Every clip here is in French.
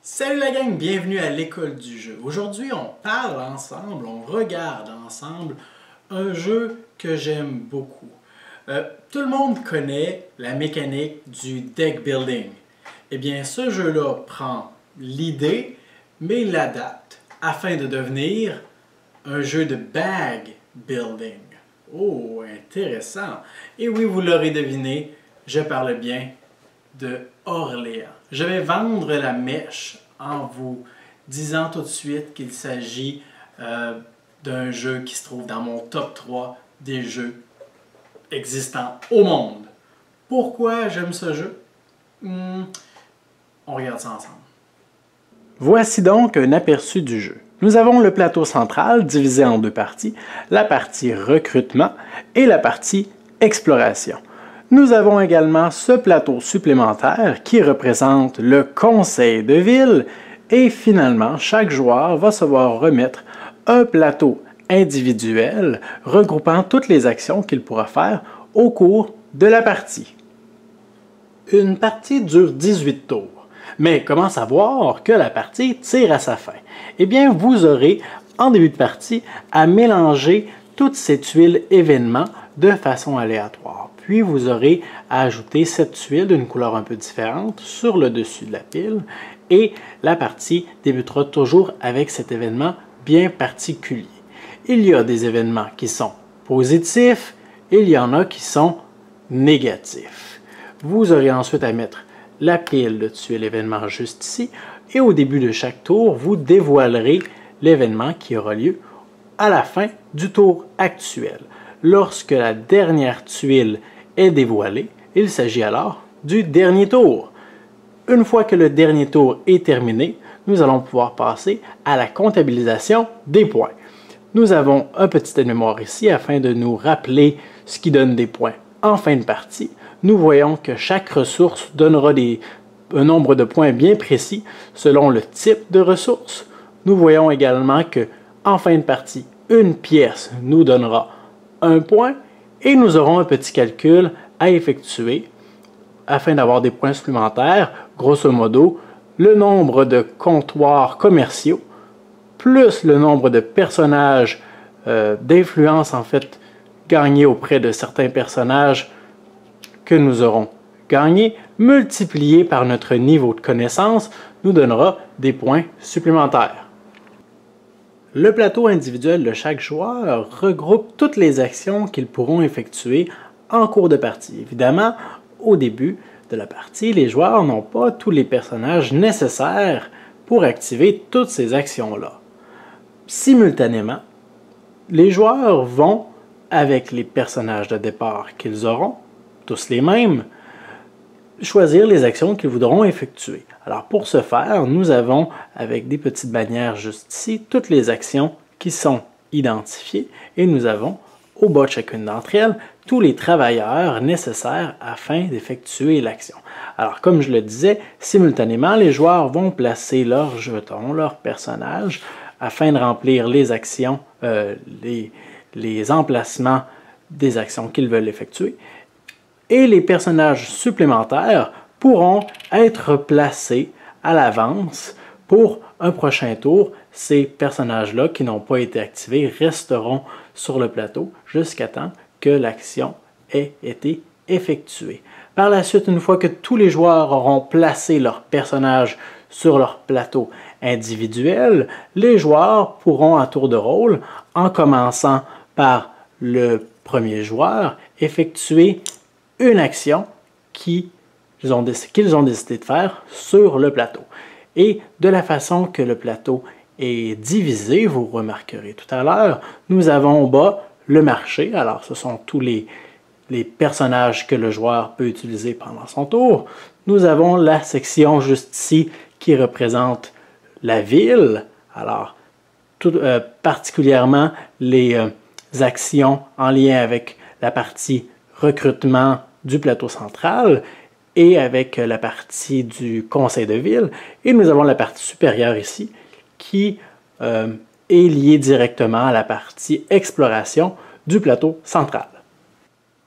Salut la gang, bienvenue à l'école du jeu. Aujourd'hui, on parle ensemble, on regarde ensemble un jeu que j'aime beaucoup. Tout le monde connaît la mécanique du deck building. Eh bien, ce jeu-là prend l'idée, mais l'adapte afin de devenir un jeu de bag building. Oh, intéressant! Et oui, vous l'aurez deviné, je parle bien de Orléans. Je vais vendre la mèche en vous disant tout de suite qu'il s'agit d'un jeu qui se trouve dans mon top 3 des jeux existants au monde. Pourquoi j'aime ce jeu? On regarde ça ensemble. Voici donc un aperçu du jeu. Nous avons le plateau central divisé en deux parties, la partie recrutement et la partie exploration. Nous avons également ce plateau supplémentaire qui représente le conseil de ville et finalement, chaque joueur va se voir remettre un plateau individuel regroupant toutes les actions qu'il pourra faire au cours de la partie. Une partie dure 18 tours, mais comment savoir que la partie tire à sa fin? Eh bien, vous aurez en début de partie à mélanger toutes ces tuiles événements de façon aléatoire. Puis vous aurez à ajouter cette tuile d'une couleur un peu différente sur le dessus de la pile et la partie débutera toujours avec cet événement bien particulier. Il y a des événements qui sont positifs, il y en a qui sont négatifs. Vous aurez ensuite à mettre la pile de tuiles événements juste ici et au début de chaque tour, vous dévoilerez l'événement qui aura lieu à la fin du tour actuel. Lorsque la dernière tuile est dévoilée, il s'agit alors du dernier tour. Une fois que le dernier tour est terminé, nous allons pouvoir passer à la comptabilisation des points. Nous avons un petit aide-mémoire ici afin de nous rappeler ce qui donne des points en fin de partie. Nous voyons que chaque ressource donnera un nombre de points bien précis selon le type de ressource. Nous voyons également que en fin de partie, une pièce nous donnera un point et nous aurons un petit calcul à effectuer afin d'avoir des points supplémentaires. Grosso modo, le nombre de comptoirs commerciaux plus le nombre de personnages d'influence en fait gagnés auprès de certains personnages que nous aurons gagnés, multiplié par notre niveau de connaissance, nous donnera des points supplémentaires. Le plateau individuel de chaque joueur regroupe toutes les actions qu'ils pourront effectuer en cours de partie. Évidemment, au début de la partie, les joueurs n'ont pas tous les personnages nécessaires pour activer toutes ces actions-là. Simultanément, les joueurs vont, avec les personnages de départ qu'ils auront, tous les mêmes, choisir les actions qu'ils voudront effectuer. Alors pour ce faire, nous avons, avec des petites bannières juste ici, toutes les actions qui sont identifiées et nous avons, au bas de chacune d'entre elles, tous les travailleurs nécessaires afin d'effectuer l'action. Alors comme je le disais, simultanément, les joueurs vont placer leurs jetons, leurs personnages, afin de remplir les actions, les emplacements des actions qu'ils veulent effectuer. Et les personnages supplémentaires pourront être placés à l'avance pour un prochain tour. Ces personnages-là qui n'ont pas été activés resteront sur le plateau jusqu'à temps que l'action ait été effectuée. Par la suite, une fois que tous les joueurs auront placé leurs personnages sur leur plateau individuel, les joueurs pourront à tour de rôle, en commençant par le premier joueur, effectuer une action qu'ils ont décidé de faire sur le plateau. Et de la façon que le plateau est divisé, vous remarquerez tout à l'heure, nous avons au bas le marché. Alors, ce sont tous les personnages que le joueur peut utiliser pendant son tour. Nous avons la section juste ici qui représente la ville. Alors, particulièrement les actions en lien avec la partie recrutement du plateau central et avec la partie du conseil de ville. Et nous avons la partie supérieure ici qui est liée directement à la partie exploration du plateau central.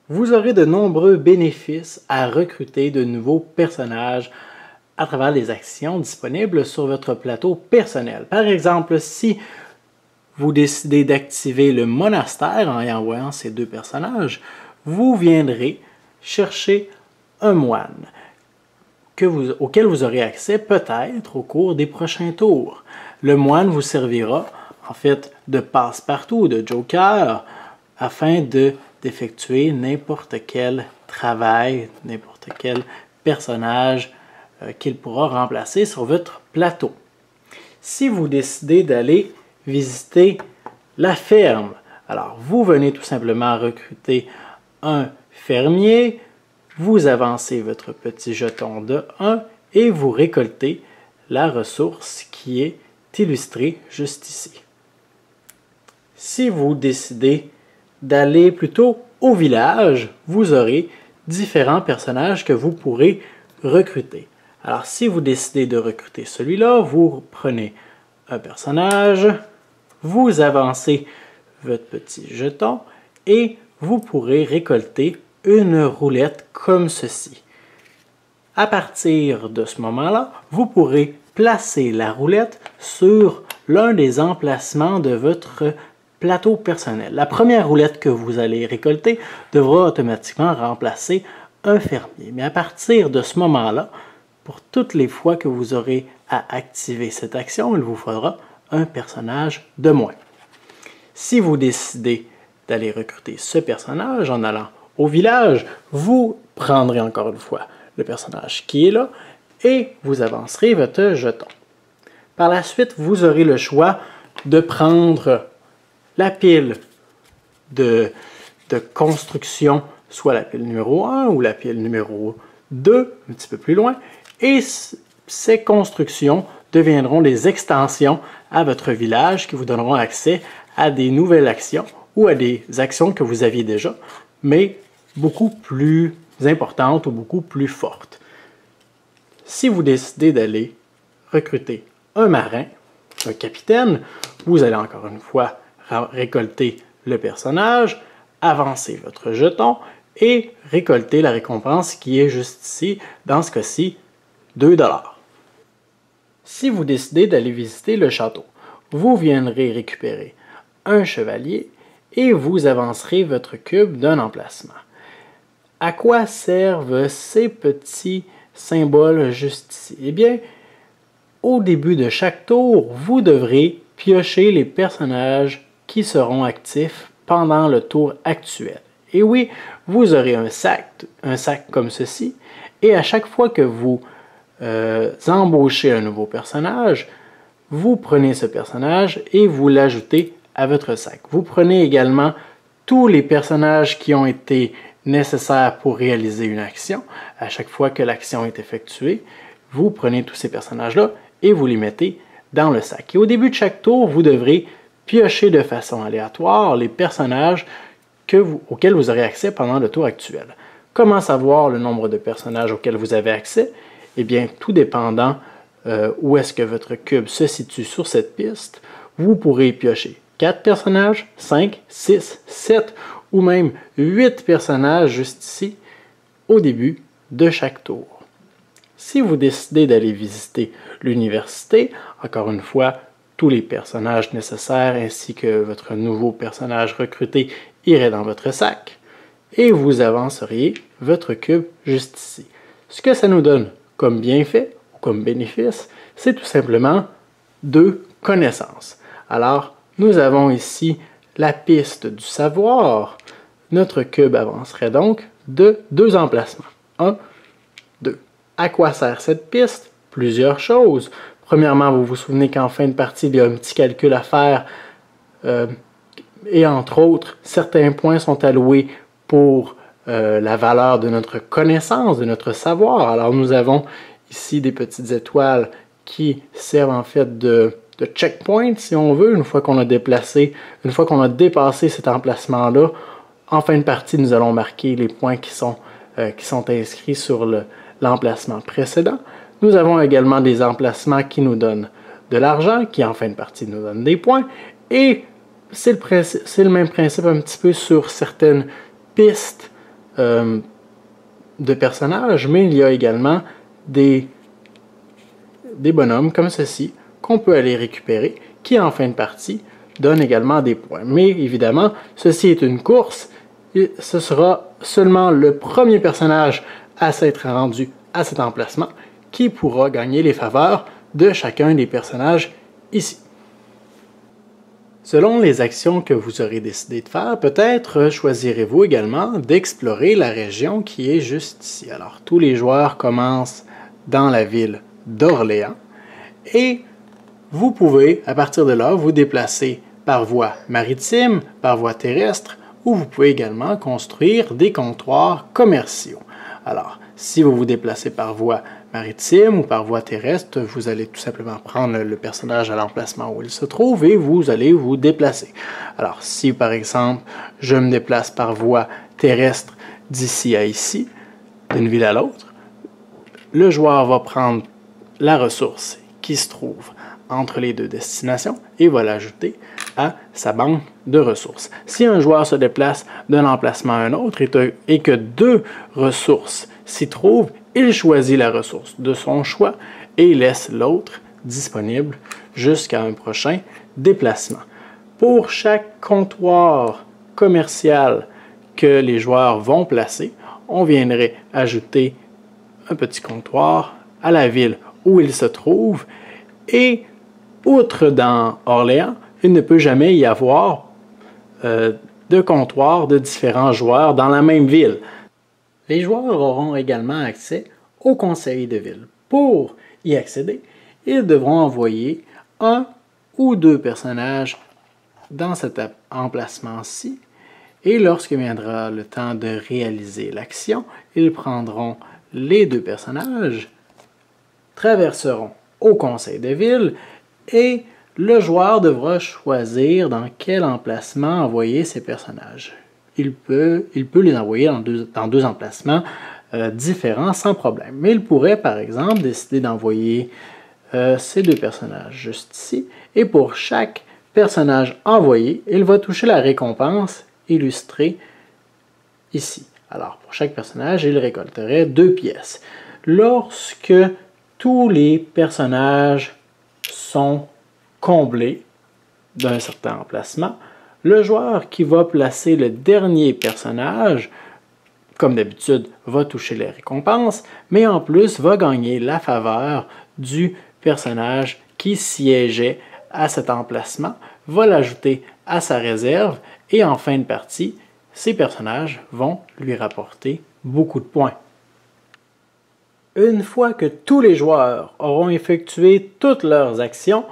Vous aurez de nombreux bénéfices à recruter de nouveaux personnages à travers les actions disponibles sur votre plateau personnel. Par exemple, si vous décidez d'activer le monastère en y envoyant ces deux personnages, vous viendrez chercher un moine auquel vous aurez accès peut-être au cours des prochains tours. Le moine vous servira en fait de passe-partout, de joker, afin d'effectuer n'importe quel travail, n'importe quel personnage qu'il pourra remplacer sur votre plateau. Si vous décidez d'aller visiter la ferme, alors vous venez tout simplement recruter un fermier, vous avancez votre petit jeton de 1 et vous récoltez la ressource qui est illustrée juste ici. Si vous décidez d'aller plutôt au village, vous aurez différents personnages que vous pourrez recruter. Alors si vous décidez de recruter celui-là, vous prenez un personnage, vous avancez votre petit jeton et vous pourrez récolter une roulette comme ceci. À partir de ce moment-là, vous pourrez placer la roulette sur l'un des emplacements de votre plateau personnel. La première roulette que vous allez récolter devra automatiquement remplacer un fermier. Mais à partir de ce moment-là, pour toutes les fois que vous aurez à activer cette action, il vous faudra un personnage de moins. Si vous décidez d'aller recruter ce personnage en allant au village, vous prendrez encore une fois le personnage qui est là et vous avancerez votre jeton. Par la suite, vous aurez le choix de prendre la pile de construction, soit la pile numéro 1 ou la pile numéro 2, un petit peu plus loin, et ces constructions deviendront des extensions à votre village qui vous donneront accès à des nouvelles actions ou à des actions que vous aviez déjà, mais beaucoup plus importantes ou beaucoup plus fortes. Si vous décidez d'aller recruter un marin, un capitaine, vous allez encore une fois récolter le personnage, avancer votre jeton et récolter la récompense qui est juste ici, dans ce cas-ci, 2 $. Si vous décidez d'aller visiter le château, vous viendrez récupérer un chevalier et vous avancerez votre cube d'un emplacement. À quoi servent ces petits symboles juste ici? Eh bien, au début de chaque tour, vous devrez piocher les personnages qui seront actifs pendant le tour actuel. Et oui, vous aurez un sac comme ceci, et à chaque fois que vous embauchez un nouveau personnage, vous prenez ce personnage et vous l'ajoutez à votre sac. Vous prenez également tous les personnages qui ont été nécessaires pour réaliser une action. À chaque fois que l'action est effectuée, vous prenez tous ces personnages-là et vous les mettez dans le sac. Et au début de chaque tour, vous devrez piocher de façon aléatoire les personnages auxquels vous aurez accès pendant le tour actuel. Comment savoir le nombre de personnages auxquels vous avez accès? Eh bien, tout dépendant où est-ce que votre cube se situe sur cette piste, vous pourrez piocher 4 personnages, 5, 6, 7 ou même 8 personnages juste ici au début de chaque tour. Si vous décidez d'aller visiter l'université, encore une fois, tous les personnages nécessaires ainsi que votre nouveau personnage recruté iraient dans votre sac et vous avanceriez votre cube juste ici. Ce que ça nous donne comme bienfait ou comme bénéfice, c'est tout simplement 2 connaissances. Alors, nous avons ici la piste du savoir. Notre cube avancerait donc de 2 emplacements. 1, 2. À quoi sert cette piste? Plusieurs choses. Premièrement, vous vous souvenez qu'en fin de partie, il y a un petit calcul à faire et entre autres, certains points sont alloués pour la valeur de notre connaissance, de notre savoir. Alors nous avons ici des petites étoiles qui servent en fait de checkpoint, si on veut, une fois qu'on a dépassé cet emplacement-là. En fin de partie, nous allons marquer les points qui sont inscrits sur l'emplacement précédent. Nous avons également des emplacements qui nous donnent de l'argent, qui en fin de partie nous donnent des points. Et c'est le même principe un petit peu sur certaines pistes de personnages, mais il y a également des des bonhommes comme ceci qu'on peut aller récupérer, qui en fin de partie donnent également des points. Mais évidemment, ceci est une course et ce sera seulement le premier personnage à s'être rendu à cet emplacement qui pourra gagner les faveurs de chacun des personnages ici. Selon les actions que vous aurez décidé de faire, peut-être choisirez-vous également d'explorer la région qui est juste ici. Alors, tous les joueurs commencent dans la ville d'Orléans et vous pouvez, à partir de là, vous déplacer par voie maritime, par voie terrestre, ou vous pouvez également construire des comptoirs commerciaux. Alors, si vous vous déplacez par voie maritime ou par voie terrestre, vous allez tout simplement prendre le personnage à l'emplacement où il se trouve et vous allez vous déplacer. Alors, si par exemple, je me déplace par voie terrestre d'ici à ici, d'une ville à l'autre, le joueur va prendre la ressource qui se trouve entre les deux destinations et va l'ajouter à sa banque de ressources. Si un joueur se déplace d'un emplacement à un autre et que deux ressources s'y trouvent, il choisit la ressource de son choix et laisse l'autre disponible jusqu'à un prochain déplacement. Pour chaque comptoir commercial que les joueurs vont placer, on viendrait ajouter un petit comptoir à la ville où il se trouve et outre dans Orléans, il ne peut jamais y avoir de comptoirs de différents joueurs dans la même ville. Les joueurs auront également accès au conseil de ville. Pour y accéder, ils devront envoyer un ou deux personnages dans cet emplacement-ci et lorsque viendra le temps de réaliser l'action, ils prendront les deux personnages, traverseront au conseil de ville et le joueur devra choisir dans quel emplacement envoyer ses personnages. Il peut les envoyer dans deux emplacements différents sans problème. Mais il pourrait, par exemple, décider d'envoyer ces deux personnages juste ici. Et pour chaque personnage envoyé, il va toucher la récompense illustrée ici. Alors, pour chaque personnage, il récolterait 2 pièces. Lorsque tous les personnages sont comblés d'un certain emplacement, le joueur qui va placer le dernier personnage, comme d'habitude, va toucher les récompenses, mais en plus va gagner la faveur du personnage qui siégeait à cet emplacement, va l'ajouter à sa réserve et en fin de partie, ces personnages vont lui rapporter beaucoup de points. Une fois que tous les joueurs auront effectué toutes leurs actions,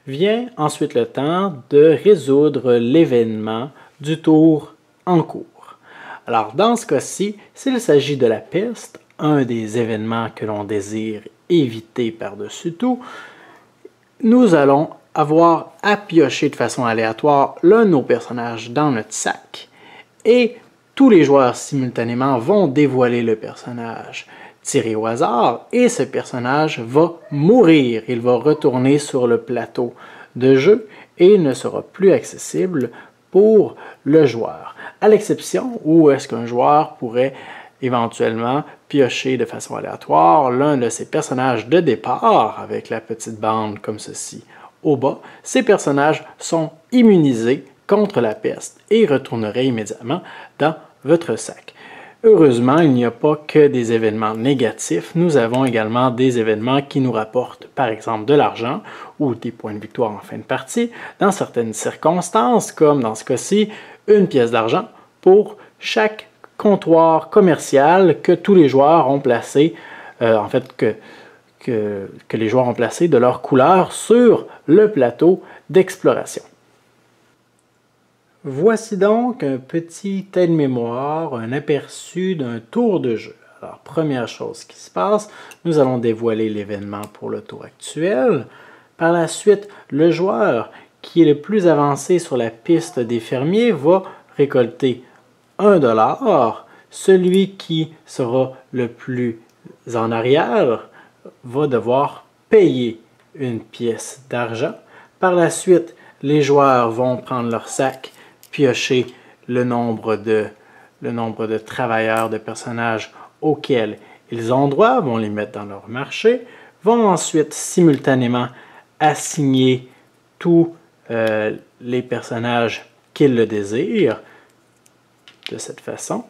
vient ensuite le temps de résoudre l'événement du tour en cours. Alors dans ce cas-ci, s'il s'agit de la peste, un des événements que l'on désire éviter par-dessus tout, nous allons avoir à piocher de façon aléatoire l'un de nos personnages dans notre sac et tous les joueurs simultanément vont dévoiler le personnage tiré au hasard et ce personnage va mourir. Il va retourner sur le plateau de jeu et il ne sera plus accessible pour le joueur. À l'exception où est-ce qu'un joueur pourrait éventuellement piocher de façon aléatoire l'un de ses personnages de départ avec la petite bande comme ceci au bas. Ces personnages sont immunisés contre la peste et retourneraient immédiatement dans votre sac. Heureusement, il n'y a pas que des événements négatifs. Nous avons également des événements qui nous rapportent, par exemple, de l'argent ou des points de victoire en fin de partie, dans certaines circonstances, comme dans ce cas-ci, une pièce d'argent pour chaque comptoir commercial que tous les joueurs ont placé, que les joueurs ont placé de leur couleur sur le plateau d'exploration. Voici donc un petit aide-mémoire, un aperçu d'un tour de jeu. Alors, première chose qui se passe, nous allons dévoiler l'événement pour le tour actuel. Par la suite, le joueur qui est le plus avancé sur la piste des fermiers va récolter 1 $. Celui qui sera le plus en arrière va devoir payer une pièce d'argent. Par la suite, les joueurs vont prendre leur sac, piocher le nombre de travailleurs, de personnages auxquels ils ont droit, vont les mettre dans leur marché, vont ensuite simultanément assigner tous les personnages qu'ils le désirent de cette façon.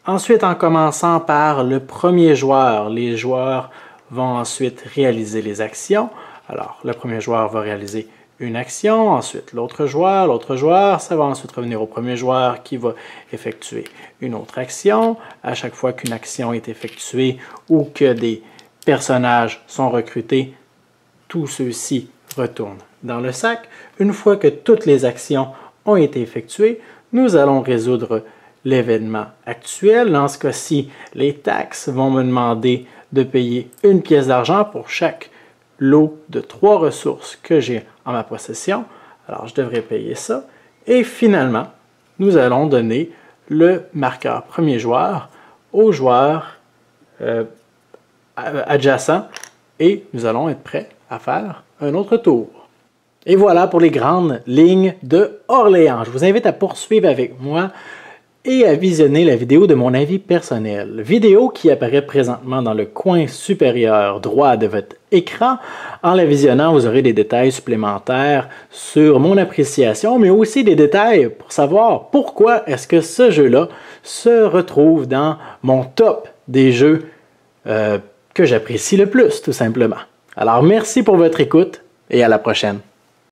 Ensuite, en commençant par le premier joueur, les joueurs vont ensuite réaliser les actions. Alors, le premier joueur va réaliser une action, ensuite l'autre joueur, ça va ensuite revenir au premier joueur qui va effectuer une autre action. À chaque fois qu'une action est effectuée ou que des personnages sont recrutés, tous ceux-ci retournent dans le sac. Une fois que toutes les actions ont été effectuées, nous allons résoudre l'événement actuel. Dans ce cas-ci, les taxes vont me demander de payer une pièce d'argent pour chaque lot de 3 ressources que j'ai en ma possession. Alors, je devrais payer ça. Et finalement, nous allons donner le marqueur premier joueur au joueur adjacent et nous allons être prêts à faire un autre tour. Et voilà pour les grandes lignes de Orléans. Je vous invite à poursuivre avec moi et à visionner la vidéo de mon avis personnel. Vidéo qui apparaît présentement dans le coin supérieur droit de votre écran. En la visionnant, vous aurez des détails supplémentaires sur mon appréciation, mais aussi des détails pour savoir pourquoi est-ce que ce jeu-là se retrouve dans mon top des jeux que j'apprécie le plus, tout simplement. Alors, merci pour votre écoute et à la prochaine.